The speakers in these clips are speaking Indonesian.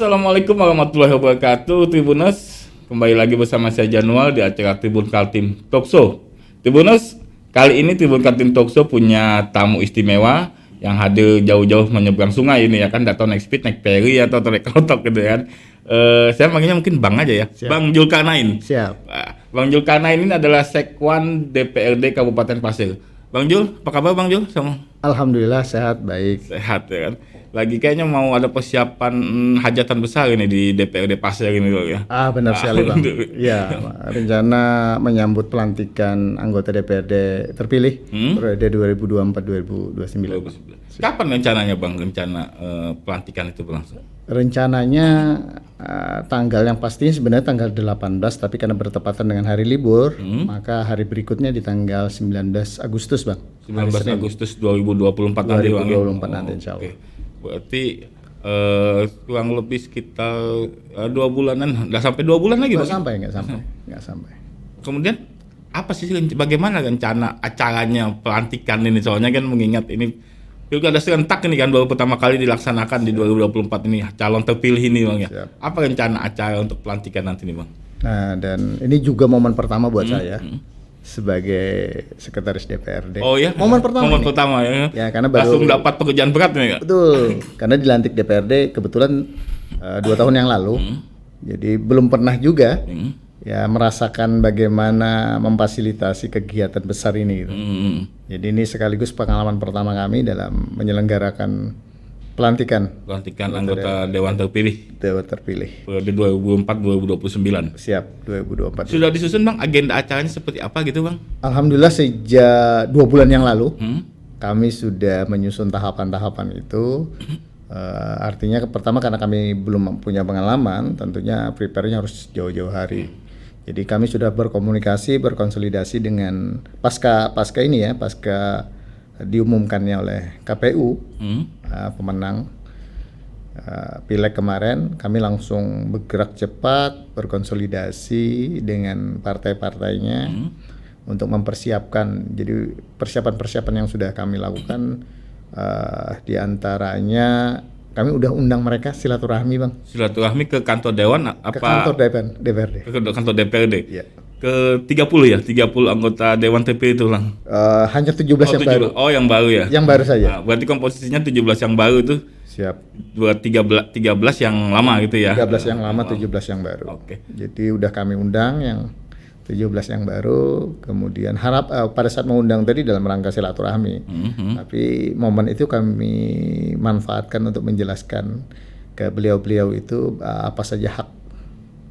Assalamualaikum warahmatullahi wabarakatuh, Tribuners. Kembali lagi bersama saya Janual di acara Tribun Kaltim Talk Show. Tribuners, kali ini Tribun Kaltim Talk Show punya tamu istimewa yang hadir jauh-jauh menyeberang sungai ini ya kan, atau naik speed, naik ferry atau naik klotok gitu kan. Saya manggilnya mungkin Bang aja ya. Siap. Bang Julkarnain. Siap. Bang Julkarnain ini adalah Sekwan DPRD Kabupaten Pasir. Bang Jul, apa kabar Bang Jul? Alhamdulillah sehat, baik. Sehat ya kan. Lagi kayaknya mau ada persiapan hajatan besar ini di DPRD Pasir ini loh ya. Benar sekali Bang. Ya, rencana menyambut pelantikan anggota DPRD terpilih periode 2024-2029. Kapan rencananya Bang, pelantikan itu berlangsung? Rencananya tanggal yang pastinya sebenarnya tanggal 18, tapi karena bertepatan dengan hari libur, maka hari berikutnya di tanggal 19 Agustus Bang. 19 Agustus 2024 nanti Bang. 2024 nanti insya Allah. Okay. Berarti kurang lebih sekitar 2 bulanan, nggak sampai 2 bulan lagi Bang? Nggak sampai. Kemudian apa sih, bagaimana rencana acaranya pelantikan ini? Soalnya kan mengingat ini Pilkada serentak ini kan baru pertama kali dilaksanakan di 2024 ini, calon terpilih ini Bang ya. Siap. Apa rencana acara untuk pelantikan nanti nih Bang? Nah, dan ini juga momen pertama buat saya sebagai sekretaris DPRD. Oh ya? Momen pertama ya? Ya, karena baru langsung dapat pekerjaan berat nih Kak? Betul, karena dilantik DPRD kebetulan 2 tahun yang lalu. Jadi belum pernah juga ya merasakan bagaimana memfasilitasi kegiatan besar ini gitu. Jadi ini sekaligus pengalaman pertama kami dalam menyelenggarakan pelantikan anggota Dewan Terpilih periode 2004-2029. Siap, 2024. Sudah disusun Bang agenda acaranya seperti apa gitu Bang? Alhamdulillah sejak 2 bulan yang lalu kami sudah menyusun tahapan-tahapan itu. Artinya pertama karena kami belum punya pengalaman, tentunya prepare-nya harus jauh-jauh hari. Jadi kami sudah berkonsolidasi dengan pasca diumumkannya oleh KPU pemenang Pileg kemarin, kami langsung bergerak cepat berkonsolidasi dengan partai-partainya untuk mempersiapkan. Jadi persiapan-persiapan yang sudah kami lakukan diantaranya kami udah undang mereka silaturahmi Bang. Silaturahmi ke kantor Dewan apa? Ke kantor DPRD. Ke kantor DPRD. Iya. Ke 30 ya, 30 anggota Dewan terpilih itu Bang. Hanya 17 yang baru. Oh, yang baru ya. Yang baru saja. Nah, berarti komposisinya 17 yang baru itu. Siap. 13 yang lama gitu ya. 13 yang lama, 17 yang baru. Oke. Jadi udah kami undang yang 17 yang baru, kemudian pada saat mengundang tadi dalam rangka silaturahmi. Tapi momen itu kami manfaatkan untuk menjelaskan ke beliau-beliau itu apa saja hak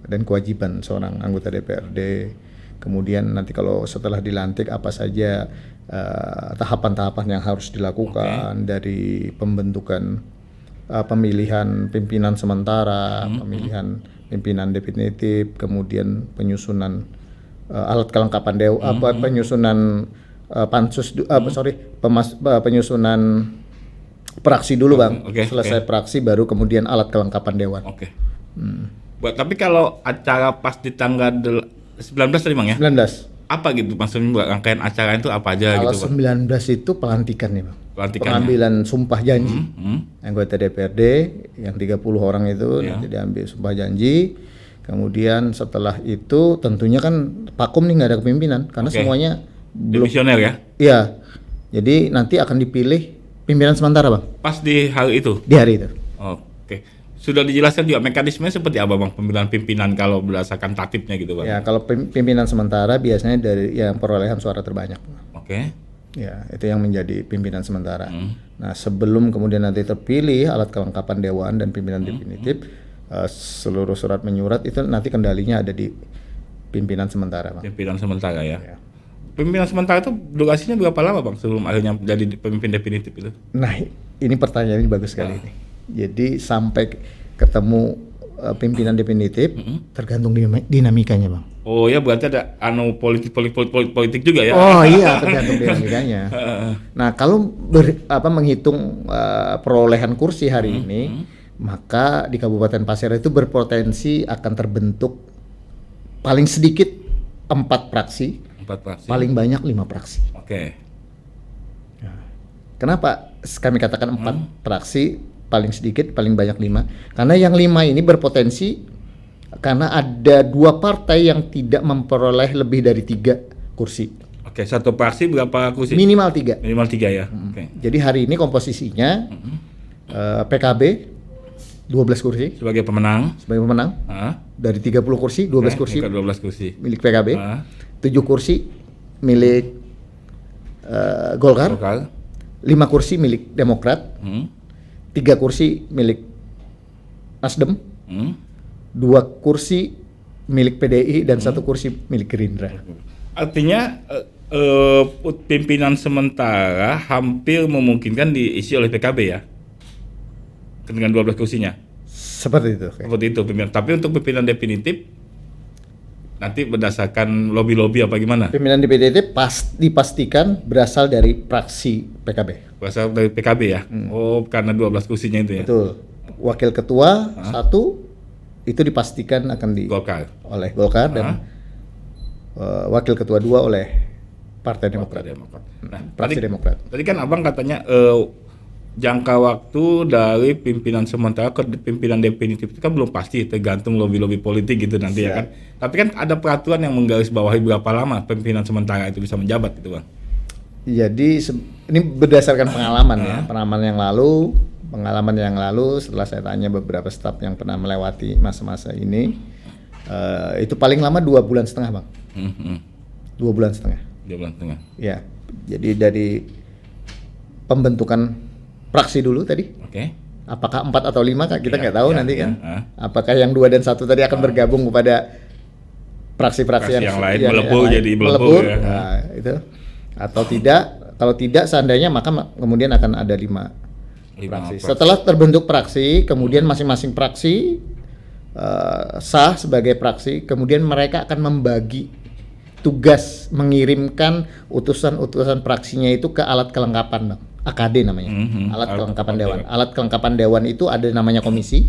dan kewajiban seorang anggota DPRD. Kemudian nanti kalau setelah dilantik apa saja tahapan-tahapan yang harus dilakukan dari pembentukan pemilihan pimpinan sementara, pemilihan pimpinan definitif, kemudian penyusunan alat kelengkapan penyusunan pansus penyusunan praksi dulu Bang. Selesai praksi baru kemudian alat kelengkapan dewan. Tapi kalau acara pas di tanggal 19 tadi Bang ya? 19. Apa gitu maksudnya rangkaian acara itu apa aja kalau gitu Bang? 19 itu pelantikan nih Bang. Pengambilan sumpah janji anggota DPRD yang 30 orang itu nanti diambil sumpah janji. Kemudian setelah itu tentunya kan Pakum nih nggak ada kepimpinan karena semuanya belum dimisioner ya? Iya. Jadi nanti akan dipilih pimpinan sementara Bang. Pas di hari itu? Di hari itu. Oke. Sudah dijelaskan juga mekanismenya seperti apa Bang pemilihan pimpinan kalau berdasarkan tatipnya gitu Bang? Ya kalau pimpinan sementara biasanya dari yang perolehan suara terbanyak. Oke. Ya itu yang menjadi pimpinan sementara. Nah sebelum kemudian nanti terpilih alat kelengkapan dewan dan pimpinan definitif, seluruh surat menyurat itu nanti kendalinya ada di pimpinan sementara Bang. Pimpinan sementara ya. Pimpinan sementara itu durasinya berapa lama Bang sebelum akhirnya jadi pemimpin definitif itu? Nah ini pertanyaannya bagus sekali ini. Jadi sampai ketemu pimpinan definitif tergantung dinamikanya Bang. Oh ya berarti ada politik juga ya? Oh iya tergantung dinamikanya. Nah kalau menghitung perolehan kursi hari ini, maka di Kabupaten Pasir itu berpotensi akan terbentuk paling sedikit 4 praksi, paling banyak 5 praksi. Oke. Kenapa kami katakan 4 praksi? paling sedikit, paling banyak 5. Karena yang 5 ini berpotensi karena ada 2 partai yang tidak memperoleh lebih dari 3 kursi. Oke, satu fraksi berapa kursi? Minimal 3. Minimal 3 ya. Oke. Jadi hari ini komposisinya PKB 12 kursi Sebagai pemenang. sebagai pemenang dari 30 kursi, 12 kursi 12 kursi. milik PKB, Ah. 7 kursi milik Golkar, Lokal. 5 kursi milik Demokrat, 3 kursi milik Nasdem, 2 kursi milik PDI dan 1 kursi milik Gerindra. Artinya pimpinan sementara hampir memungkinkan diisi oleh PKB ya, dengan 12 kursinya. Seperti itu. Seperti itu pimpinan. Tapi untuk pimpinan definitif nanti berdasarkan lobby-lobby apa gimana? Pimpinan DPD dipastikan berasal dari fraksi PKB. Berasal dari PKB ya. Oh, karena 12 kursinya itu ya. Betul. Wakil ketua 1 itu dipastikan akan Golkar. oleh Golkar dan wakil ketua 2 oleh Partai Demokrat. Nah, Fraksi Demokrat. Tadi kan Abang katanya jangka waktu dari pimpinan sementara ke pimpinan definitif itu kan belum pasti, tergantung lobby-lobby politik gitu nanti ya kan. Tapi kan ada peraturan yang menggarisbawahi berapa lama pimpinan sementara itu bisa menjabat gitu Bang. Jadi ini berdasarkan pengalaman ya, pengalaman yang lalu setelah saya tanya beberapa staf yang pernah melewati masa-masa ini, itu paling lama 2,5 bulan Bang. 2,5 bulan. 2 bulan setengah. Ya, jadi dari pembentukan fraksi dulu tadi. Oke. Apakah 4 atau 5 Kak? Kita nggak tahu nanti kan. Apakah Apakah yang 2 dan 1 tadi akan bergabung kepada fraksi-fraksi yang lain melebur jadi melebur ya. Nah, itu. Atau tidak, kalau tidak seandainya maka kemudian akan ada 5 fraksi. Setelah terbentuk fraksi, kemudian masing-masing fraksi sah sebagai fraksi, kemudian mereka akan membagi tugas mengirimkan utusan-utusan fraksinya itu ke alat kelengkapan Bang. AKD namanya, alat kelengkapan dewan. Alat kelengkapan dewan itu ada namanya komisi.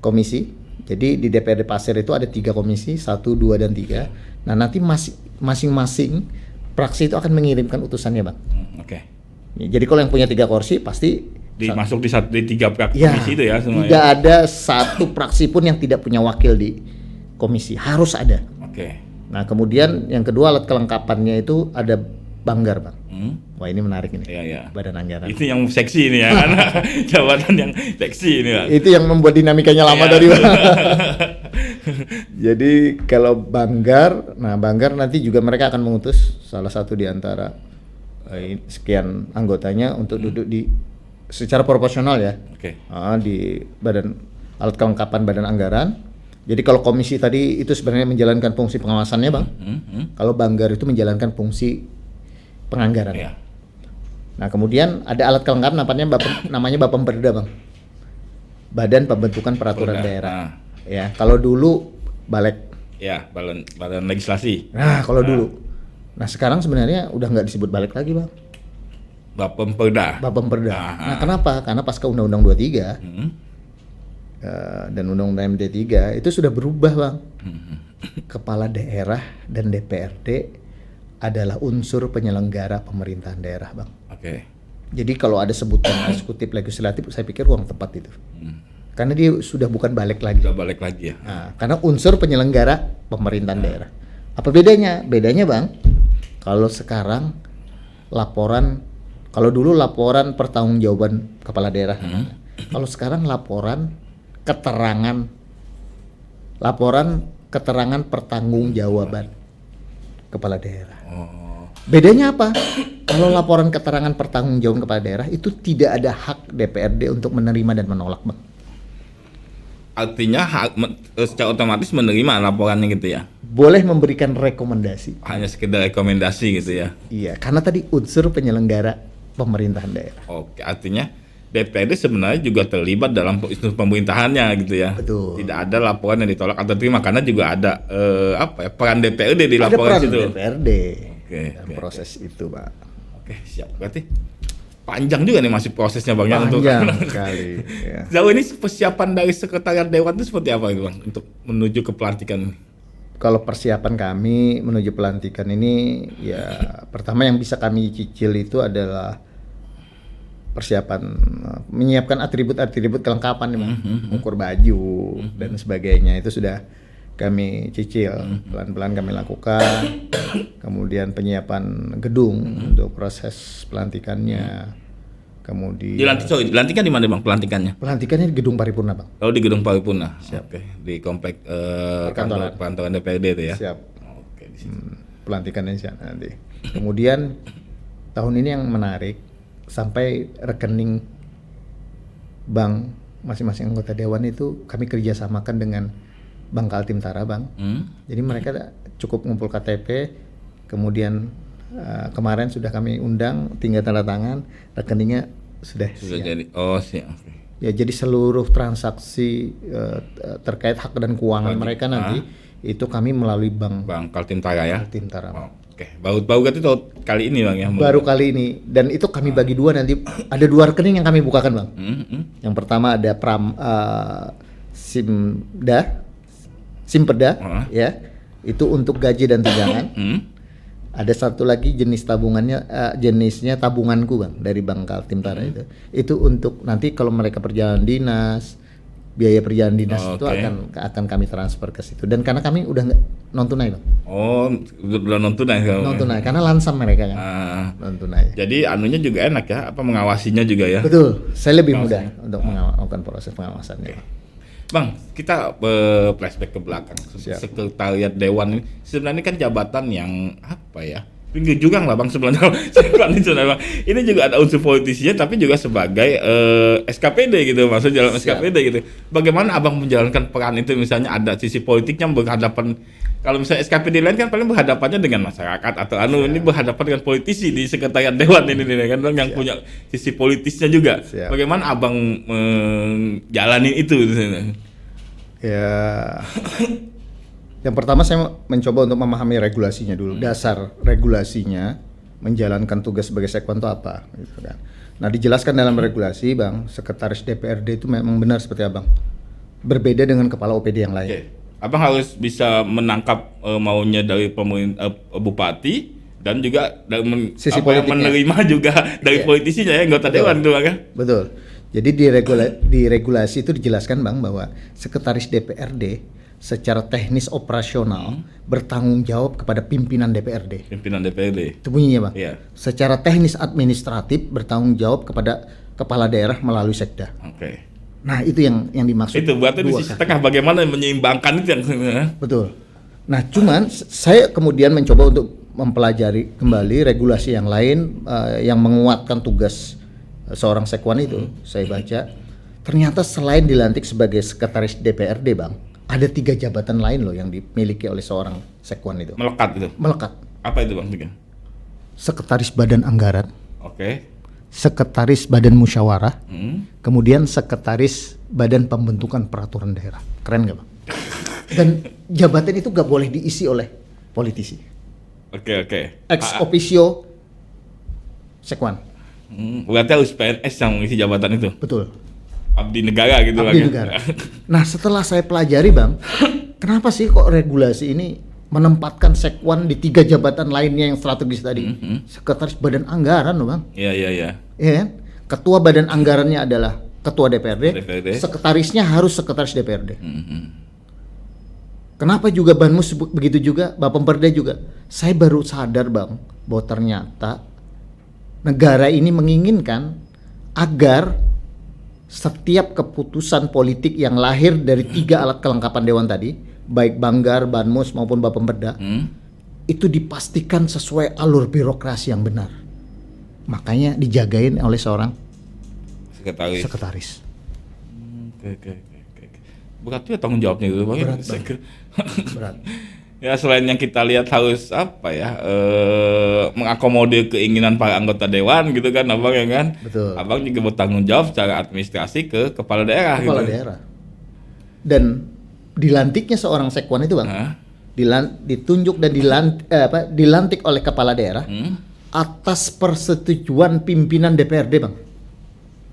Komisi. Jadi di DPRD Pasir itu ada 3 komisi, 1, 2, dan 3. Nah nanti masing-masing fraksi itu akan mengirimkan utusannya Bang. Oke. Jadi kalau yang punya 3 kursi pasti Masuk di 3 komisi itu ya semua. Tidak ada satu fraksi pun yang tidak punya wakil di komisi, harus ada. Oke. Nah kemudian yang kedua alat kelengkapannya itu ada Banggar Bang. Wah ini menarik ini. Iya. Badan Anggaran. Itu yang seksi ini ya, karena jabatan yang seksi ini Bang. Itu yang membuat dinamikanya lama tadi Bang. Jadi kalau Banggar nanti juga mereka akan mengutus salah satu di antara sekian anggotanya untuk duduk di secara proporsional ya. Oke. Di badan alat kelengkapan Badan Anggaran. Jadi kalau komisi tadi itu sebenarnya menjalankan fungsi pengawasannya Bang. Kalau Banggar itu menjalankan fungsi penganggaran. Iya. Nah kemudian ada alat kelengkapan namanya Bapemperda Bang. Badan Pembentukan Peraturan Daerah. Ya, kalau dulu Balek. Ya, badan legislasi. Nah, kalau dulu. Nah, sekarang sebenarnya udah nggak disebut Balek lagi, Bang. Bapemperda. Nah, kenapa? Karena pasca Undang-Undang 23 dan Undang-Undang MD 3 itu sudah berubah, Bang. Kepala daerah dan DPRD adalah unsur penyelenggara pemerintahan daerah, Bang. Oke. Jadi kalau ada sebutan eksekutif legislatif, saya pikir ruang tepat itu. Karena dia sudah bukan Balek lagi. Sudah balik lagi ya. Nah, karena unsur penyelenggara pemerintahan daerah. Apa bedanya? Bedanya Bang, kalau sekarang kalau dulu laporan pertanggungjawaban kepala daerah. Kalau sekarang laporan keterangan pertanggungjawaban kepala daerah. Bedanya apa? Kalau laporan keterangan pertanggungjawaban kepala daerah itu tidak ada hak DPRD untuk menerima dan menolak, Bang. Artinya secara otomatis menerima laporannya gitu ya. Boleh memberikan rekomendasi. Hanya sekedar rekomendasi gitu ya. Iya, karena tadi unsur penyelenggara pemerintahan daerah. Oke, artinya DPRD sebenarnya juga terlibat dalam institusi pemerintahannya gitu ya. Betul. Tidak ada laporan yang ditolak atau terima karena juga ada peran DPRD di Ada laporan peran situ. DPRD dalam Oke. proses itu, Pak. Oke, siap. Berarti panjang juga nih masih prosesnya Bang ya untuk Panjang sekali. Ya. Sejauh ini persiapan dari sekretariat dewan itu seperti apa gitu Bang untuk menuju ke pelantikan? Kalau persiapan kami menuju pelantikan ini ya pertama yang bisa kami cicil itu adalah persiapan menyiapkan atribut-atribut kelengkapan nih, Bang. Ukur baju dan sebagainya itu sudah kami cicil, pelan-pelan kami lakukan. Kemudian penyiapan gedung untuk proses pelantikannya. Kemudian Dilantikan di mana Bang pelantikannya? pelantikannya di Gedung Paripurna, Bang. Oh, di Gedung Paripurna. Siap. Oke, di komplek Perkantoran. kantoran DPRD itu ya. Siap. Oke, di situ. Pelantikannya siap nanti. Kemudian tahun ini yang menarik sampai rekening bank masing-masing anggota dewan itu kami kerjasamakan dengan Bank Kaltim Tara, Bang. Jadi mereka cukup ngumpul KTP, kemudian kemarin sudah kami undang, tinggal tanda tangan, rekeningnya sudah siap. Jadi. Oh, siap. Oke. Ya, jadi seluruh transaksi terkait hak dan keuangan mereka nanti itu kami melalui Bank Bang Kaltim Tara ya. Kaltim Tara. Oh, oke. Baru ganti tahun kali ini Bang ya. Baru kali ini, dan itu kami bagi dua nanti. Ada dua rekening yang kami bukakan, Bang. Yang pertama ada Simpeda ya, itu untuk gaji dan tunjangan. Ada satu lagi jenis tabungannya, jenisnya tabunganku, Bang, dari Bank Kaltim Tara itu untuk nanti kalau mereka perjalanan dinas, biaya perjalanan dinas itu akan kami transfer ke situ. Dan karena kami udah non tunai, Bang. Oh, udah non tunai. Non tunai karena lansam mereka kan. Non tunai. Jadi anunya juga enak ya, apa mengawasinya juga ya. Betul, saya lebih mudah untuk melakukan proses pengawasannya. Bang, kita flashback ke belakang. Sekretariat Dewan ini sebenarnya kan jabatan yang apa ya? Pinggir jurang lah Bang sebenarnya. Bang. Ini juga ada unsur politisinya tapi juga sebagai SKPD gitu, maksudnya dalam SKPD gitu. Bagaimana Abang menjalankan peran itu, misalnya ada sisi politiknya berhadapan, kalau misalnya SKPD lain kan paling berhadapannya dengan masyarakat atau ini berhadapan dengan politisi di Sekretariat Dewan ini kan Bang, yang punya sisi politisnya juga. Bagaimana Abang menjalani itu? Ya, yang pertama saya mencoba untuk memahami regulasinya dulu, dasar regulasinya menjalankan tugas sebagai sekwan itu apa, gitu kan. Nah, dijelaskan dalam regulasi, Bang, sekretaris DPRD itu memang benar seperti Abang, berbeda dengan kepala OPD yang lain. Abang harus bisa menangkap maunya dari bupati dan juga dari sisi politiknya, menerima juga dari politisinya ya, anggota dewan tuh kan. Betul. Jadi di regulasi itu dijelaskan, Bang, bahwa sekretaris DPRD secara teknis operasional bertanggung jawab kepada pimpinan DPRD. Pimpinan DPRD. Itu bunyinya, Bang. Iya. Secara teknis administratif bertanggung jawab kepada kepala daerah melalui sekda. Oke. Nah, itu yang dimaksud. Itu berarti di sisi tengah bagaimana menyeimbangkan itu yang. Betul. Nah, cuman saya kemudian mencoba untuk mempelajari kembali regulasi yang lain yang menguatkan tugas seorang sekwan itu. Saya baca ternyata selain dilantik sebagai sekretaris DPRD, Bang, ada 3 jabatan lain loh yang dimiliki oleh seorang sekwan itu. Melekat itu? Melekat. Apa itu, Bang? Sekretaris Badan Anggaran. Oke. Sekretaris Badan Musyawarah. Kemudian sekretaris Badan Pembentukan Peraturan Daerah. Keren gak, Bang? Dan jabatan itu gak boleh diisi oleh politisi. Oke. Ex officio sekwan. Berarti harus PNS yang mengisi jabatan itu? Betul. Abdi negara gitu. Abdi negara. Nah, setelah saya pelajari, Bang, kenapa sih kok regulasi ini menempatkan sekwan di 3 jabatan lainnya yang strategis tadi? Sekretaris Badan Anggaran loh, Bang. Iya. Iya kan? Ketua Badan Anggarannya adalah Ketua DPRD. Sekretarisnya harus Sekretaris DPRD. Kenapa juga Banmus begitu juga, Bapemperda juga? Saya baru sadar, Bang, bahwa ternyata negara ini menginginkan agar setiap keputusan politik yang lahir dari 3 alat kelengkapan dewan tadi, baik Banggar, Banmus maupun Bapemperda, itu dipastikan sesuai alur birokrasi yang benar. Makanya dijagain oleh seorang sekretaris. Oke. Berarti ya tanggung jawabnya itu, Bang. Berat. Ya, selain yang kita lihat harus mengakomodir keinginan para anggota dewan gitu kan, Abang ya kan. Betul. Abang juga bertanggung jawab secara administrasi ke kepala daerah. Daerah. Dan dilantiknya seorang sekwan itu, Bang, ditunjuk dan dilantik oleh kepala daerah atas persetujuan pimpinan DPRD, Bang.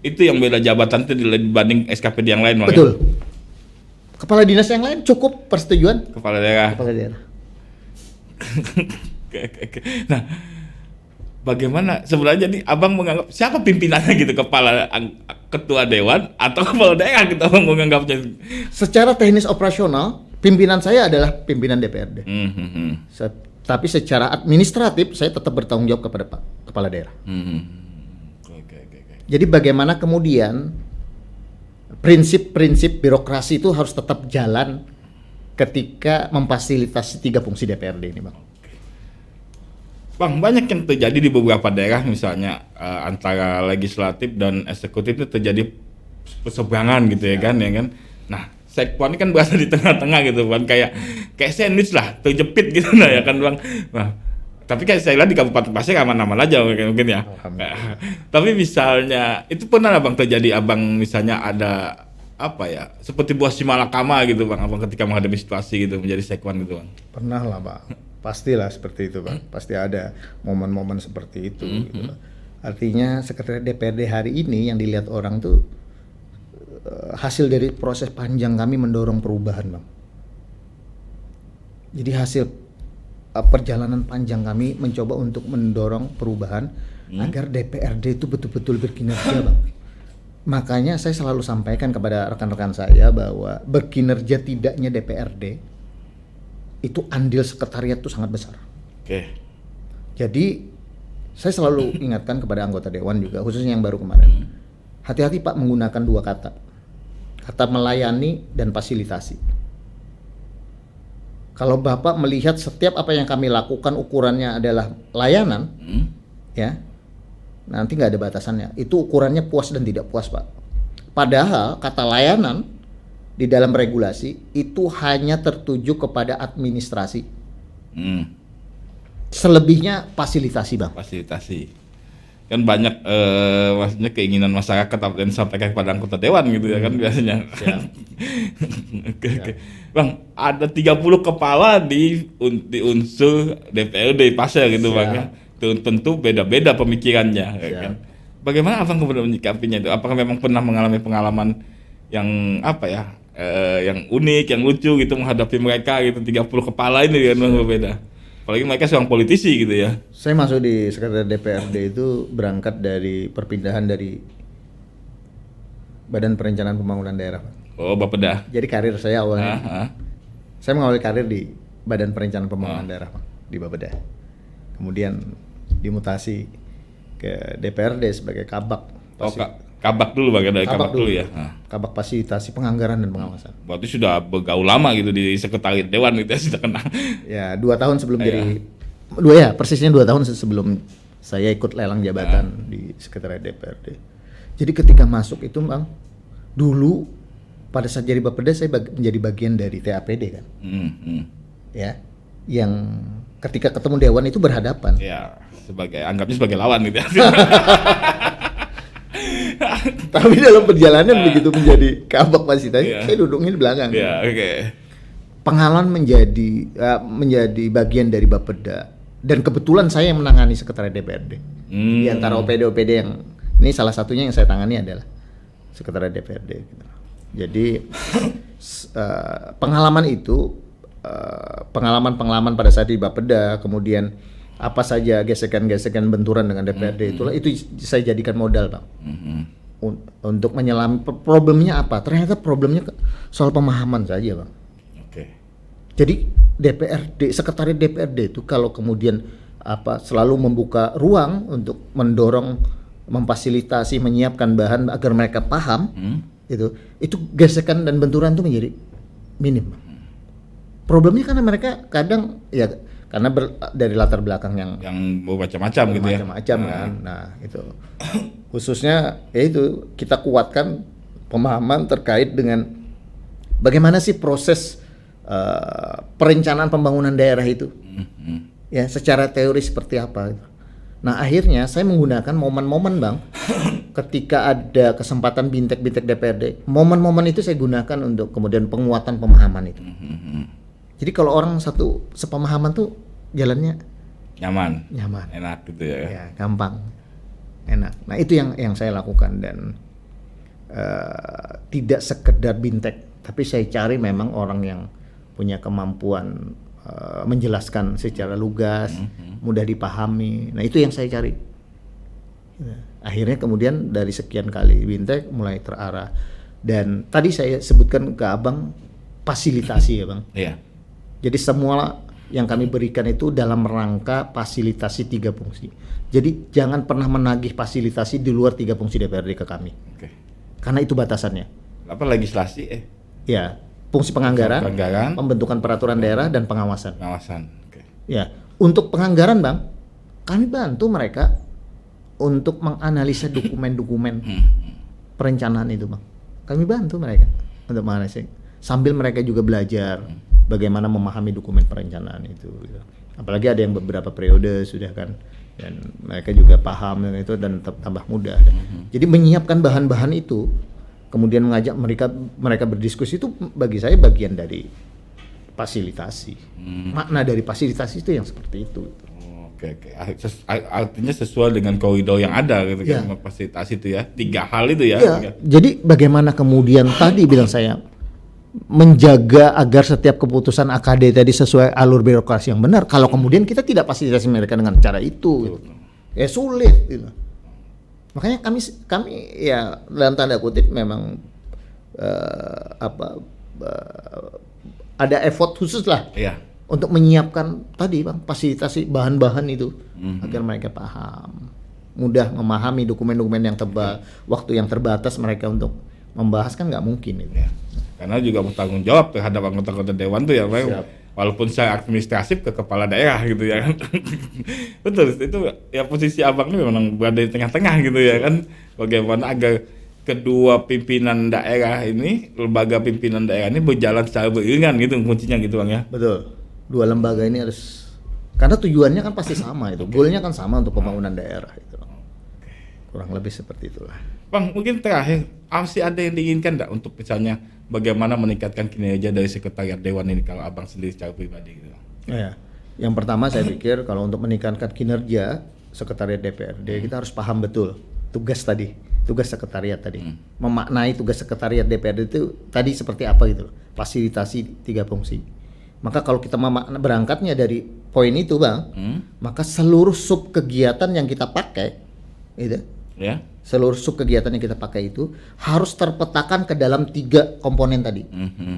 Itu yang beda jabatan itu dibanding SKPD yang lain, Bang. Betul. Kepala dinas yang lain cukup persetujuan kepala daerah. Kepala daerah. Nah, bagaimana sebenarnya, jadi abang menganggap siapa pimpinannya gitu, ketua dewan atau kepala daerah gitu abang menganggapnya? Secara teknis operasional, pimpinan saya adalah pimpinan DPRD. Tapi secara administratif saya tetap bertanggung jawab kepada Pak Kepala Daerah. Oke. Jadi bagaimana kemudian prinsip-prinsip birokrasi itu harus tetap jalan ketika memfasilitasi 3 fungsi DPRD ini, Bang. Bang, banyak yang terjadi di beberapa daerah, misalnya antara legislatif dan eksekutif itu terjadi perseberangan gitu ya kan. Nah, sekwan ini kan berada di tengah-tengah gitu kan, kayak sandwich lah, terjepit gitu lah ya kan Bang. Nah, tapi kayak saya lihat di Kabupaten Pasir aman-aman aja mungkin ya. Tapi misalnya itu pernah abang terjadi, abang misalnya ada apa ya, seperti buah si malakama gitu Bang, abang ketika menghadapi situasi gitu menjadi sekwan gitu Bang? Pernah lah, Pak. Pastilah seperti itu, Bang. Pasti ada momen-momen seperti itu. Gitu. Artinya sekretariat DPRD hari ini yang dilihat orang tuh hasil dari proses panjang kami mendorong perubahan, Bang. Jadi hasil perjalanan panjang kami mencoba untuk mendorong perubahan agar DPRD itu betul-betul berkinerja, Bang. Makanya saya selalu sampaikan kepada rekan-rekan saya bahwa berkinerja tidaknya DPRD itu andil sekretariat itu sangat besar. Oke. Jadi saya selalu ingatkan kepada anggota dewan juga, khususnya yang baru kemarin, hati-hati Pak menggunakan 2 kata melayani dan fasilitasi. Kalau Bapak melihat setiap apa yang kami lakukan ukurannya adalah layanan, ya, nanti nggak ada batasannya. Itu ukurannya puas dan tidak puas, Pak. Padahal kata layanan di dalam regulasi itu hanya tertuju kepada administrasi. Selebihnya fasilitasi, Bang. Fasilitasi. Kan banyak maksudnya keinginan masyarakat yang disampaikan kepada anggota dewan gitu ya kan biasanya. Oke. Bang, ada 30 kepala di unsur DPRD Pasir gitu Bang ya. Tentu beda-beda pemikirannya ya kan. Bagaimana Abang kemudian menyikapinya itu? Apakah memang pernah mengalami pengalaman yang apa ya? Yang unik, yang lucu gitu menghadapi mereka gitu, 30 kepala ini kan berbeda. Apalagi mereka seorang politisi gitu ya. Saya masuk di sekretariat DPRD itu berangkat dari perpindahan dari Badan Perencanaan Pembangunan Daerah, Pak. Oh, Bapeda. Jadi karir saya awalnya, saya mengawali karir di Badan Perencanaan Pembangunan Daerah, Pak, di Bapeda. Kemudian dimutasi ke DPRD sebagai kabak. Kabak dulu bagian dari kabak dulu ya. Kabak fasilitasi penganggaran dan pengawasan. Berarti sudah bergaul lama gitu di sekretariat dewan gitu ya, sudah kenal. Ya, 2 tahun sebelum persisnya 2 tahun sebelum saya ikut lelang jabatan di sekretariat DPRD. Jadi ketika masuk itu, Bang, dulu pada saat jadi Bapeda saya menjadi bagian dari TAPD kan. Ya, yang ketika ketemu dewan itu berhadapan. Ya, anggapnya sebagai lawan gitu ya. Tapi dalam perjalanan begitu menjadi kabak fasilitasi, saya duduknya di belakang. Pengalaman menjadi bagian dari Bapeda, dan kebetulan saya yang menangani sekretariat DPRD. Di antara OPD yang ini salah satunya yang saya tangani adalah sekretariat DPRD. Gitu. Jadi pengalaman itu, pengalaman pada saat di Bapeda, kemudian apa saja gesekan-gesekan benturan dengan DPRD itu saya jadikan modal, Pak. Untuk menyelami problemnya apa? Ternyata problemnya soal pemahaman saja, Bang. Oke. Jadi sekretariat DPRD itu kalau kemudian selalu membuka ruang untuk mendorong, memfasilitasi, menyiapkan bahan agar mereka paham, itu gesekan dan benturan itu menjadi minim. Problemnya karena mereka kadang ya karena dari latar belakang yang macam-macam gitu ya. Macam-macam kan. Nah, itu. Khususnya itu kita kuatkan pemahaman terkait dengan bagaimana sih proses perencanaan pembangunan daerah itu. Ya, secara teori seperti apa. Nah, akhirnya saya menggunakan momen-momen, Bang, ketika ada kesempatan bintek-bintek DPRD. Momen-momen itu saya gunakan untuk kemudian penguatan pemahaman itu. Jadi kalau orang satu sepemahaman tuh jalannya nyaman, enak gitu ya. Ya, gampang, enak. Nah, itu yang saya lakukan, dan tidak sekedar bintek, tapi saya cari memang orang yang punya kemampuan menjelaskan secara lugas, mudah dipahami. Nah, itu yang saya cari. Akhirnya kemudian dari sekian kali Bintek mulai terarah. Dan tadi saya sebutkan ke Abang fasilitasi ya Bang. Iya. Jadi semua yang kami berikan itu dalam rangka fasilitasi 3 fungsi. Jadi jangan pernah menagih fasilitasi di luar 3 fungsi DPRD ke kami. Oke. Karena itu batasannya. Apa legislasi? Ya, fungsi penganggaran, pembentukan peraturan daerah dan pengawasan. Pengawasan. Oke. Ya, untuk penganggaran Bang, kami bantu mereka untuk menganalisa dokumen-dokumen perencanaan itu Bang. Kami bantu mereka untuk menganalisa. Sambil mereka juga belajar bagaimana memahami dokumen perencanaan itu. Gitu. Apalagi ada yang beberapa periode sudah kan, dan mereka juga paham dengan itu dan tambah mudah. Jadi menyiapkan bahan-bahan itu, kemudian mengajak mereka berdiskusi itu bagi saya bagian dari fasilitasi. Makna dari fasilitasi itu yang seperti itu. Oke. Artinya sesuai dengan koridor yang ada gitu kan, fasilitasi itu ya. 3 hal itu ya. Jadi bagaimana kemudian tadi bilang saya menjaga agar setiap keputusan AKD tadi sesuai alur birokrasi yang benar. Kalau kemudian kita tidak fasilitasi mereka dengan cara itu, ya sulit. Gitu. Makanya kami ya dalam tanda kutip memang ada effort khusus lah. Iya. Untuk menyiapkan tadi Bang, fasilitasi bahan-bahan itu agar mereka paham, mudah memahami dokumen-dokumen yang tebal, waktu yang terbatas mereka untuk membahas kan nggak mungkin itu. Ya. Karena juga bertanggung jawab terhadap anggota-anggota dewan tuh ya, Bang. Walaupun saya administratif ke kepala daerah gitu ya kan. Betul, itu ya posisi Abang ini memang berada di tengah-tengah gitu ya kan. Bagaimana agar kedua pimpinan daerah ini, lembaga pimpinan daerah ini berjalan secara beriringan gitu kuncinya gitu Bang ya. Betul. 2 lembaga ini harus, karena tujuannya kan pasti sama itu, goalnya kan sama untuk pembangunan daerah itu. Kurang lebih seperti itulah. Bang, mungkin terakhir, masih ada yang diinginkan enggak untuk misalnya bagaimana meningkatkan kinerja dari sekretariat dewan ini kalau Abang sendiri secara pribadi gitu? Ya, yang pertama saya pikir kalau untuk meningkatkan kinerja sekretariat DPRD kita harus paham betul tugas sekretariat tadi. Memaknai tugas sekretariat DPRD itu tadi seperti apa gitu, fasilitasi 3 fungsi. Maka kalau kita berangkatnya dari poin itu Bang, maka seluruh sub kegiatan yang kita pakai, gitu, seluruh sub kegiatan yang kita pakai itu harus terpetakan ke dalam 3 komponen tadi.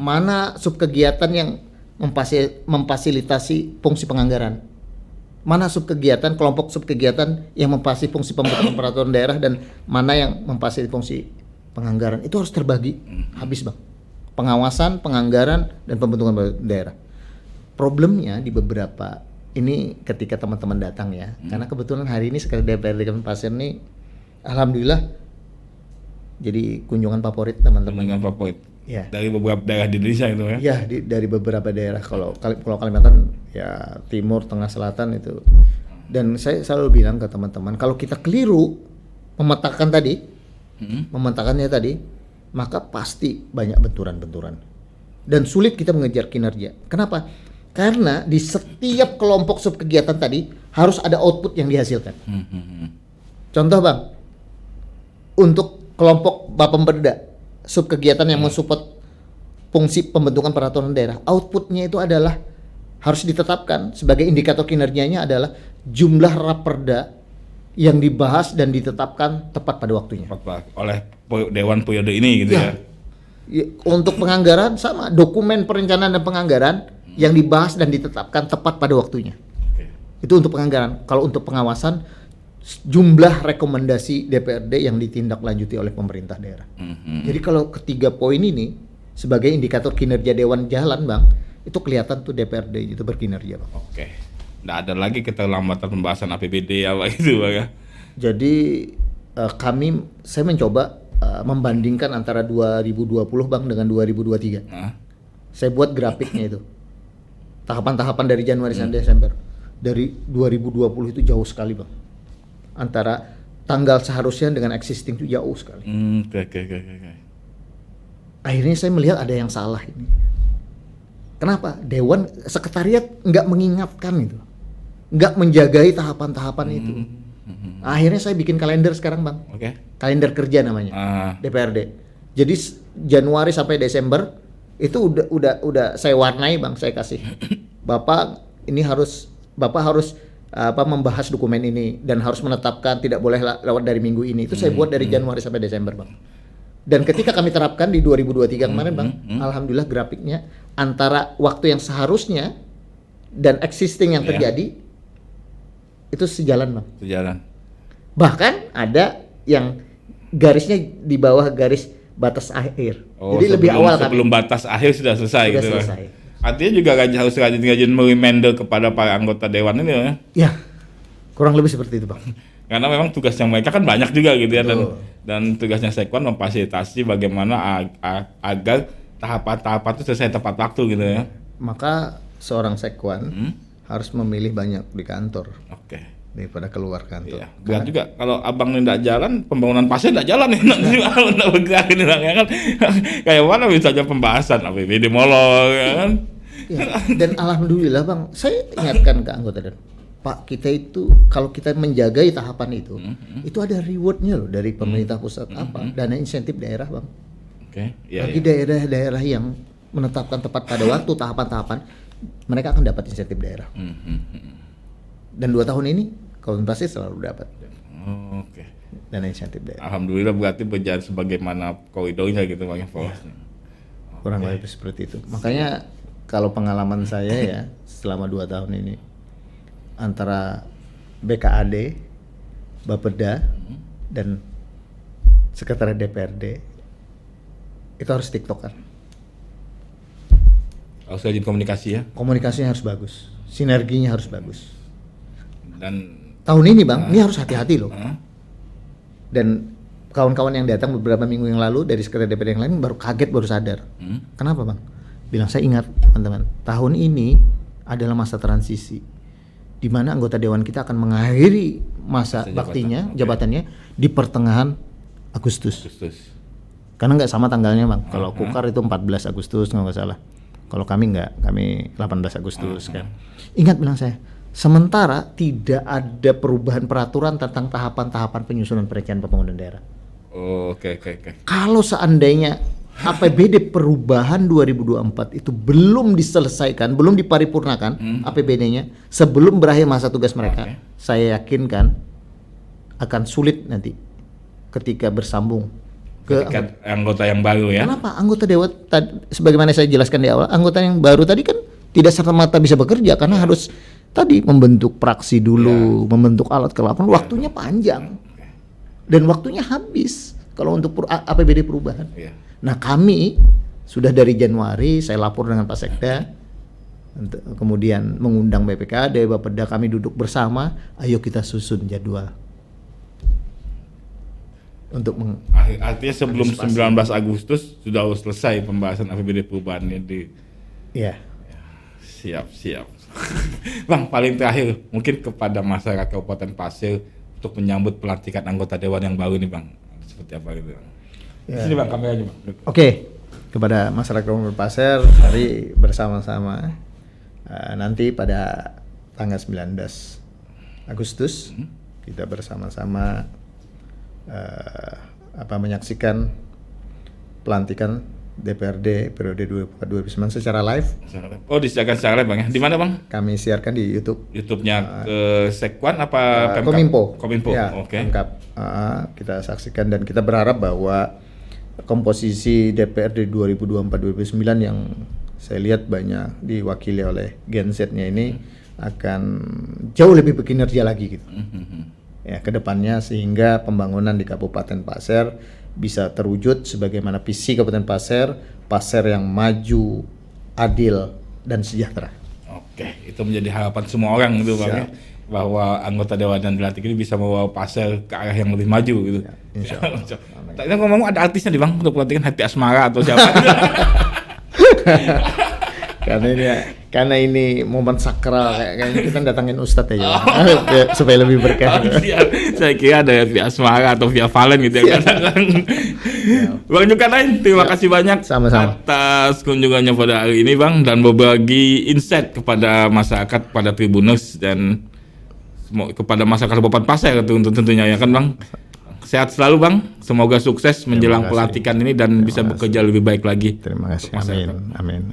Mana sub kegiatan yang memfasilitasi fungsi penganggaran, mana sub kegiatan, kelompok sub kegiatan yang memfasilitasi fungsi pembentukan peraturan daerah, dan mana yang memfasilitasi fungsi penganggaran. Itu harus terbagi habis Bang. Pengawasan, penganggaran, dan pembentukan peraturan daerah. Problemnya di beberapa ini ketika teman-teman datang ya, karena kebetulan hari ini sekretariat DPRD Kabupaten Pasir ini alhamdulillah jadi kunjungan favorit teman-teman. Kunjungan favorit. Ya. Dari beberapa daerah di Indonesia itu ya. Ya, dari beberapa daerah. Kalau Kalimantan ya timur, tengah, selatan itu. Dan saya selalu bilang ke teman-teman, kalau kita keliru memetakannya tadi, maka pasti banyak benturan-benturan. Dan sulit kita mengejar kinerja. Kenapa? Karena di setiap kelompok sub kegiatan tadi harus ada output yang dihasilkan. Contoh Bang, untuk kelompok Bapemberda, sub kegiatan yang mensupport fungsi pembentukan peraturan daerah, outputnya itu adalah harus ditetapkan sebagai indikator kinerjanya adalah jumlah raperda yang dibahas dan ditetapkan tepat pada waktunya. Oleh dewan periode ini gitu ya. Untuk penganggaran sama, dokumen perencanaan dan penganggaran yang dibahas dan ditetapkan tepat pada waktunya. Itu untuk penganggaran. Kalau untuk pengawasan, jumlah rekomendasi DPRD yang ditindaklanjuti oleh pemerintah daerah. Jadi kalau ketiga poin ini sebagai indikator kinerja dewan jalan Bang, itu kelihatan tuh DPRD itu berkinerja Bang. Oke. Nggak ada lagi keterlambatan pembahasan APBD apa itu Bang ya. Jadi saya mencoba membandingkan antara 2020 Bang dengan 2023. Saya buat grafiknya itu. Tahapan-tahapan dari Januari sampai Desember. Dari 2020 itu jauh sekali Bang. Antara tanggal seharusnya dengan existing itu jauh sekali. Oke. Akhirnya saya melihat ada yang salah ini. Kenapa? Dewan sekretariat nggak mengingatkan itu. Nggak menjagai tahapan-tahapan itu. Akhirnya saya bikin kalender sekarang Bang. Kalender kerja namanya. DPRD. Jadi Januari sampai Desember itu udah saya warnai Bang, saya kasih. Bapak harus membahas dokumen ini dan harus menetapkan tidak boleh lewat dari minggu ini. Itu saya buat dari Januari sampai Desember, Bang. Dan ketika kami terapkan di 2023 kemarin, Bang, alhamdulillah grafiknya antara waktu yang seharusnya dan existing yang terjadi itu sejalan, Bang. Sejalan. Bahkan ada yang garisnya di bawah garis batas akhir. Oh, jadi lebih awal sebelum batas akhir sudah selesai sudah gitu. selesai. Artinya juga harus rajin reminder kepada para anggota dewan ini ya. Ya, kurang lebih seperti itu, Bang. Karena memang tugasnya mereka kan banyak juga gitu ya, Betul. dan tugasnya Sekwan memfasilitasi bagaimana agar tahapan-tahapan itu selesai tepat waktu gitu ya. Maka seorang sekwan harus memilih banyak di kantor Oke. daripada keluar kantor. Iya. Berat juga kalau abang ini tidak jalan, pembangunan pasir tidak jalan nih, tidak bergerak ini ya kan. Kayak mana misalnya pembahasan APBD molor ya kan. Ya, dan alhamdulillah, Bang, saya ingatkan ke anggota dan Pak, kita itu kalau kita menjaga tahapan itu ada rewardnya loh dari pemerintah pusat, dana insentif daerah, Bang. Oke. Iya. Bagi daerah-daerah yang menetapkan tepat pada waktu tahapan-tahapan, mereka akan dapat insentif daerah. Dan 2 tahun ini Kabupaten Pasir selalu dapat Oke. dana insentif daerah. Alhamdulillah berarti berjalan sebagaimana koridornya gitu Bang. Kurang lebih seperti itu. Makanya kalau pengalaman saya ya selama 2 tahun ini antara BKAD, Bapeda dan Sekretariat DPRD itu harus tiktokan. Harus rajin komunikasi ya. Komunikasinya harus bagus, sinerginya harus bagus. Dan Tahun ini, Bang, ini harus hati-hati loh. Dan kawan-kawan yang datang beberapa minggu yang lalu dari Sekretariat DPRD yang lain baru kaget, baru sadar. Kenapa, Bang? Bilang, saya ingat teman-teman, tahun ini adalah masa transisi di mana anggota dewan kita akan mengakhiri masa baktinya, jabatannya di pertengahan Agustus. Karena nggak sama tanggalnya, Bang. Kalau Kukar itu 14 Agustus nggak salah. Kalau kami nggak, kami 18 Agustus kan. Ingat bilang saya, sementara tidak ada perubahan peraturan tentang tahapan-tahapan penyusunan perencanaan pembangunan daerah. Oh, oke. Kalau seandainya APBD perubahan 2024 itu belum diselesaikan, belum diparipurnakan APBD-nya sebelum berakhir masa tugas mereka, saya yakinkan akan sulit nanti ketika bersambung ke anggota yang baru ya. Kenapa? Anggota dewan sebagaimana saya jelaskan di awal, anggota yang baru tadi kan tidak serta-merta bisa bekerja karena harus tadi membentuk praksi dulu, membentuk alat kelengkapan, waktunya panjang. Dan waktunya habis kalau untuk APBD perubahan. Nah, kami sudah dari Januari saya lapor dengan Pak Sekda, kemudian mengundang BPKAD, Bapeda, kami duduk bersama, ayo kita susun jadwal. Untuk artinya sebelum 19 Agustus sudah harus selesai pembahasan APBD perubahannya di. Iya. Siap. Bang, paling terakhir mungkin kepada masyarakat Kabupaten Pasir untuk menyambut pelantikan anggota dewan yang baru nih, Bang. Seperti apa gitu, Bang? Ya. Sini Bang, kami aja, Bang. Oke. Kepada masyarakat Kabupaten Pasir, mari bersama-sama nanti pada tanggal 19 Agustus kita bersama-sama menyaksikan pelantikan DPRD periode 2024-2029 secara live. Oh, disiarkan secara live, Bang ya. Di mana, Bang? Kami siarkan di YouTube. YouTube-nya Sekwan apa Kominfo. Kominfo. Ya, Oke. Kita saksikan dan kita berharap bahwa komposisi DPRD 2024-2029 yang saya lihat banyak diwakili oleh Gen Z-nya ini akan jauh lebih berkinerja lagi gitu. Ya, kedepannya sehingga pembangunan di Kabupaten Pasir bisa terwujud sebagaimana visi Kabupaten Pasir yang maju, adil dan sejahtera. Oke, itu menjadi harapan semua orang gitu Bang ya, bahwa anggota dewan yang dilantik ini bisa membawa Pasir ke arah yang lebih maju gitu. Ya, insya Allah. Tadi ngomong ada artisnya nih Bang untuk pelantikan, Happy Asmara atau siapa? Karena ini momen sakral, kayaknya kita datangin Ustadz aja supaya lebih berkah. Saya kira ada via Asmara atau via Valen gitu ya. Bang Zulkarnain, terima kasih banyak Sama-sama. atas kunjungannya pada hari ini Bang, dan berbagi insight kepada masyarakat, pada Tribuners dan kepada masyarakat Kabupaten Pasir tentunya ya kan Bang. Sehat selalu Bang, semoga sukses menjelang pelantikan ini dan bisa bekerja lebih baik lagi. Terima kasih. Amin.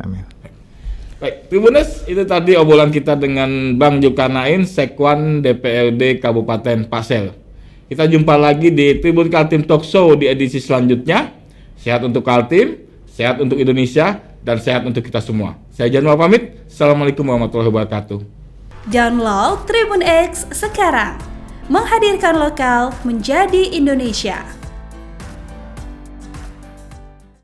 Baik, Tribuners, itu tadi obrolan kita dengan Bang Zulkarnain, Sekwan DPRD Kabupaten Pasel. Kita jumpa lagi di Tribun Kaltim Talk Show di edisi selanjutnya. Sehat untuk Kaltim, sehat untuk Indonesia, dan sehat untuk kita semua. Saya Januar pamit. Assalamualaikum warahmatullahi wabarakatuh. Download Tribun X sekarang. Menghadirkan lokal menjadi Indonesia.